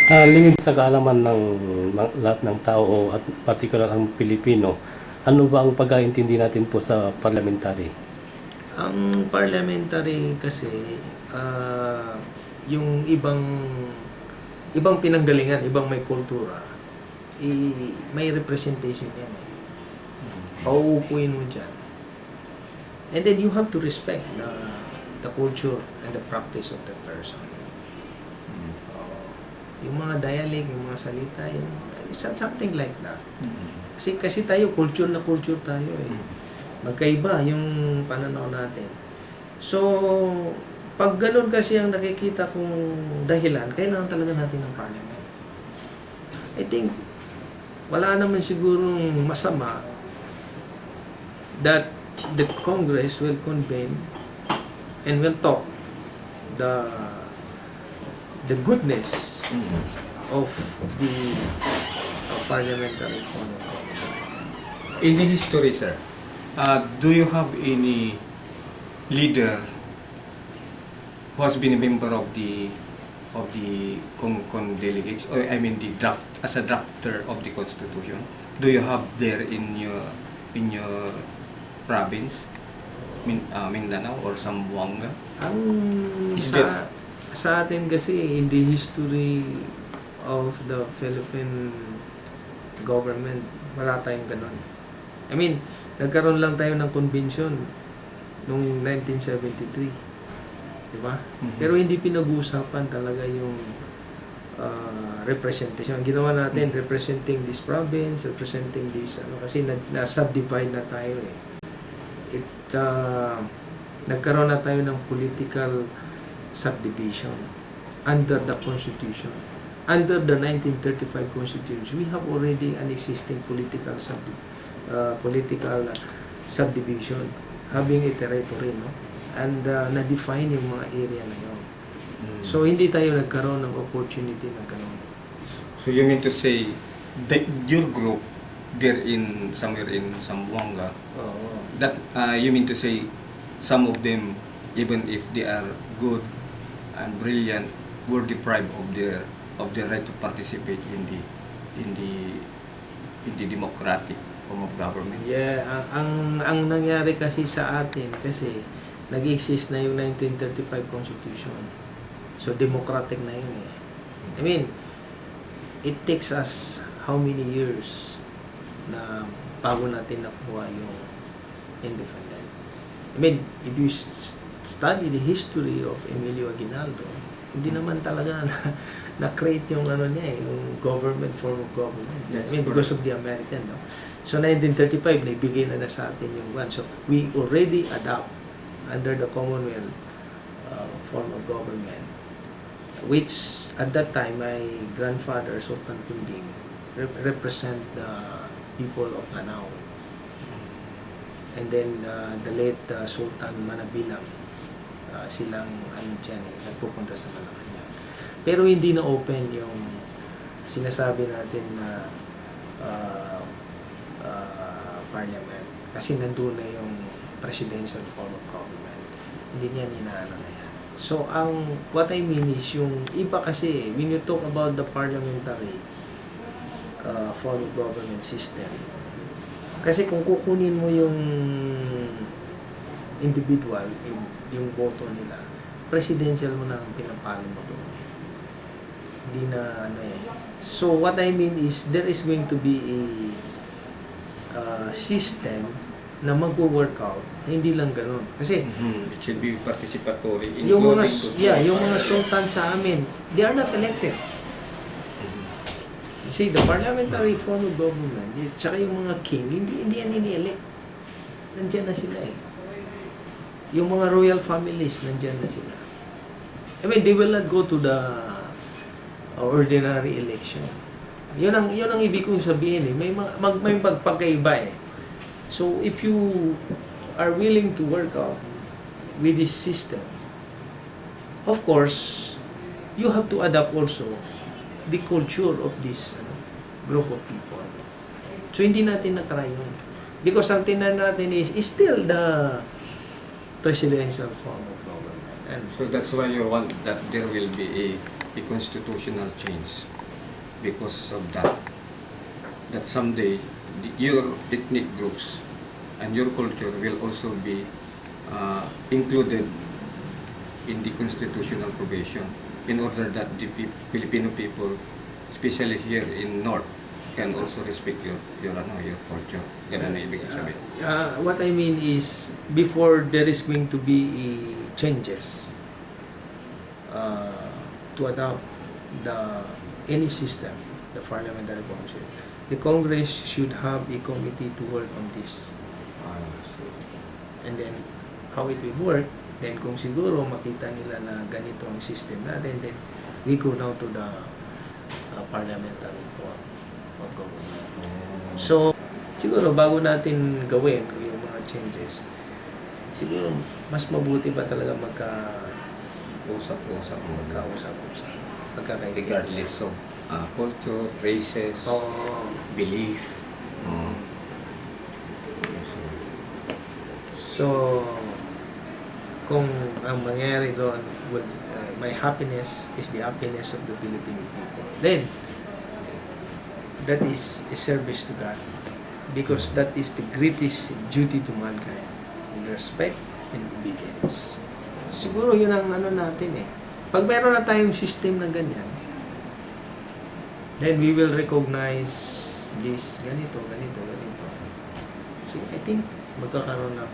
Lingid sa kaalaman ng lahat ng tao at partikular ang Pilipino, ano ba ang pagkaintindi natin po sa parliamentary? Ang parliamentary kasi, yung ibang pinanggalingan, ibang may kultura, may representation yan. Pauupuin mo dyan. And then you have to respect the culture and the practice of that person. Yung mga dialect, yung mga salita, something like that. Kasi tayo, culture na culture tayo eh. Magkaiba yung pananaw natin. So, pag ganun kasi ang nakikita kong dahilan, kailangan talaga natin ng parliament. I think, wala naman sigurong masama that the Congress will convene and will talk the goodness of the parliamentary form of government. In the history, sir, do you have any leader who has been a member of the con delegates, or I mean the draft as a drafter of the Constitution? Do you have there in your province, Mindanao or Zamboanga? Sa atin kasi, in the history of the Philippine government, wala tayong ganun. I mean, nagkaroon lang tayo ng convention noong 1973. Diba? Pero hindi pinag-uusapan talaga yung representation. Ang ginawa natin, representing this province, representing this, kasi na-subdivide na tayo eh. Nagkaroon na tayo ng political subdivision under the Constitution. Under the 1935 Constitution, we have already an existing political subdivision, having a territory, no? And na-define yung mga area na yun. So, hindi tayo nagkaroon ng opportunity na gano'n. So, you mean to say that your group there in somewhere in Zamboanga, that you mean to say some of them, even if they are good and brilliant, were deprived of their right to participate in the democratic form of government? Yeah, ang nangyari kasi sa atin kasi nag-exist na yung 1935 Constitution. So democratic na yun eh. I mean, it takes us how many years na bago natin nakuha yung independent. I mean, if you study the history of Emilio Aguinaldo, hindi naman talaga na-create yung yung government form of government. I mean, because of the American, no? So, 1935, naibigay na sa atin yung one. So, we already adapt under the Commonwealth form of government, which at that time, my grandfather, Sultan Conding, represent the people of Lanao. And then, the late Sultan Manabilang, silang nagpupunta sa Malacanang. Pero hindi na open yung sinasabi natin na parliament kasi nandun na yung presidential form of government. Hindi niya inaano na yan. So, what I mean is yung iba kasi, when you talk about the parliamentary form of government system, kasi kung kukunin mo yung individual, yung boto nila, presidential mo na ang pinapalo mo doon. Hindi na So, what I mean is, there is going to be a system na mag-workout, hindi lang ganun. Kasi, it should be participatory, yung mga sultan sa amin, they are not elected. You see, the parliamentary form of government, tsaka yung mga king, hindi yan ini-elect. Nandiyan na sila eh. Yung mga royal families, nandiyan na sila. I mean, they will not go to the ordinary election. Yun ang ibig kong sabihin eh. May pagkaiba eh. So, if you are willing to work out with this system, of course, you have to adapt also the culture of this group of people. So, hindi natin na-try yun. Because ang tinan natin is still the presidential form of government. And so that's why you want that there will be a constitutional change. because of that. That someday your ethnic groups and your culture will also be included in the constitutional provision in order that the Filipino people, especially here in North, can also respect your culture. Ganun na ibig sabihin. What I mean is, before there is going to be changes to adopt any system, the parliamentary function, the Congress should have a committee to work on this. And then, how it will work, then kung siguro makita nila na ganito ang system natin, then we go now to the parliamentary form of government. So, siguro bago natin gawin yung mga changes, siguro mas mabuti pa talaga magkausap. Regardless of culture, races, belief. So, kung ang mangyayari doon, my happiness is the happiness of the Filipino people, then that is a service to God, because that is the greatest duty to mankind, respect and obedience. Siguro yun ang natin eh. Pag meron na tayong system na ganyan, then we will recognize this, ganito. So I think magkakaroon ng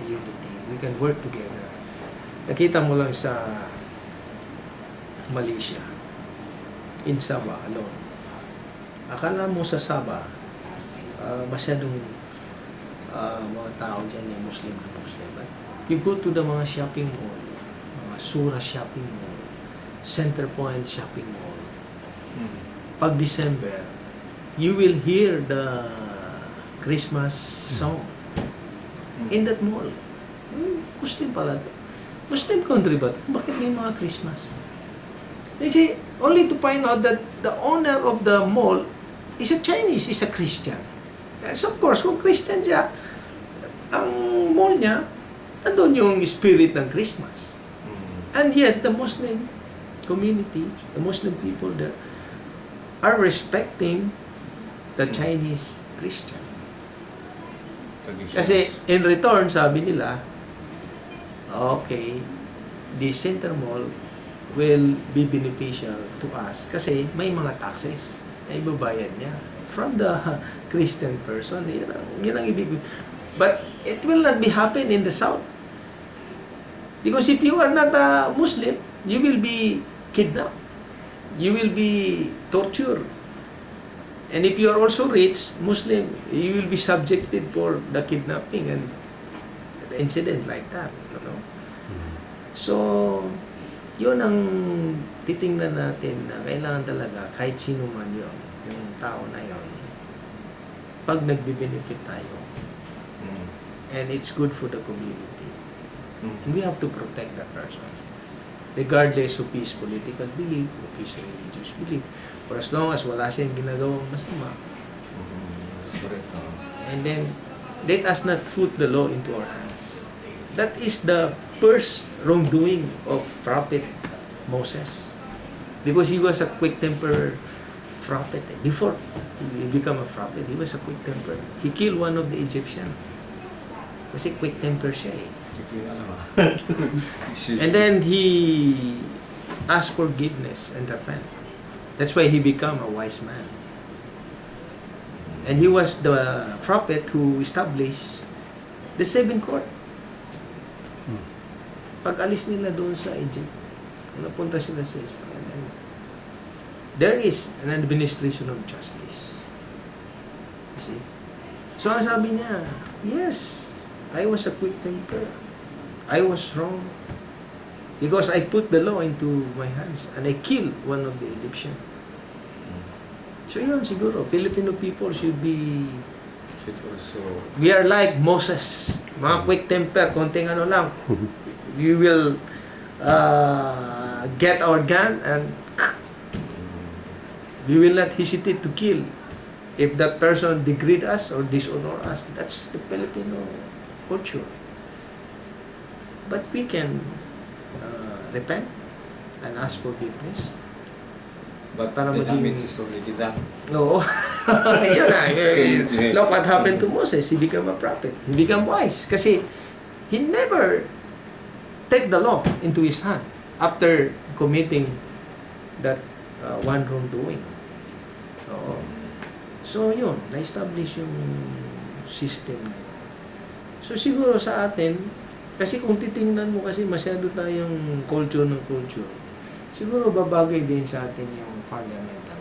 unity. We can work together. Nakita mo lang sa Malaysia, in Sabah alone. Akala mo sa Sabah, masyadong mga tao dyan yung Muslim. But you go to the mga shopping mall, mga Sura shopping mall, Center Point shopping mall. Pag December, you will hear the Christmas song in that mall. Muslim pala to. Muslim country ba to? Bakit may mga Christmas? You see, only to find out that the owner of the mall is a Chinese, is a Christian. So of course, kung Christian siya, ang mall niya, andun yung spirit ng Christmas. And yet, the Muslim community, the Muslim people there, are respecting the Chinese Christian. Kasi in return, sabi nila, okay, the Center Mall will be beneficial to us kasi may mga taxes na ibabayad niya from the Christian person. Yun ang ibig. But it will not be happen in the South. Because if you are not a Muslim, you will be kidnapped. You will be tortured. And if you are also rich, Muslim, you will be subjected for the kidnapping and the incident like that. You know? So, yun ang titingnan natin na kailangan talaga, kahit sino man yun, yung tao na yun, pag nagbe-benefit tayo, and it's good for the community, and we have to protect that person, regardless of his political belief, of his religious belief, for as long as wala siyang ginagawang masama. And then, let us not put the law into our hands. That is the first wrongdoing of Prophet Moses. Because he was a quick-tempered prophet. Before he became a prophet, he was a quick-tempered. He killed one of the Egyptians. Kasi quick-tempered siya eh. And then he asked forgiveness and repent. That's why he became a wise man. And he was the prophet who established the 7 court. Pag alis nila doon sa Egypt, napunta sila sa Israel, and there is an administration of justice. You see? So ang sabi niya, yes, I was a quick temper. I was wrong. Because I put the law into my hands and I killed one of the Egyptians. So yun siguro, Filipino people should also, we are like Moses, mga quick temper, konting ano lang, we will get our gun and we will not hesitate to kill if that person degrade us or dishonor us. That's the Filipino culture. But we can repent and ask forgiveness. But Para the maging- damage is already done. Oo. Yun na. Okay. Look what happened to Moses. He became a prophet. He became wise. Kasi he never take the law into his hand after committing that one wrongdoing. So yun, na-establish yung system na yun. So siguro sa atin, kasi kung titingnan mo kasi masyado tayong culture ng culture, siguro babagay din sa atin yung parliamentary.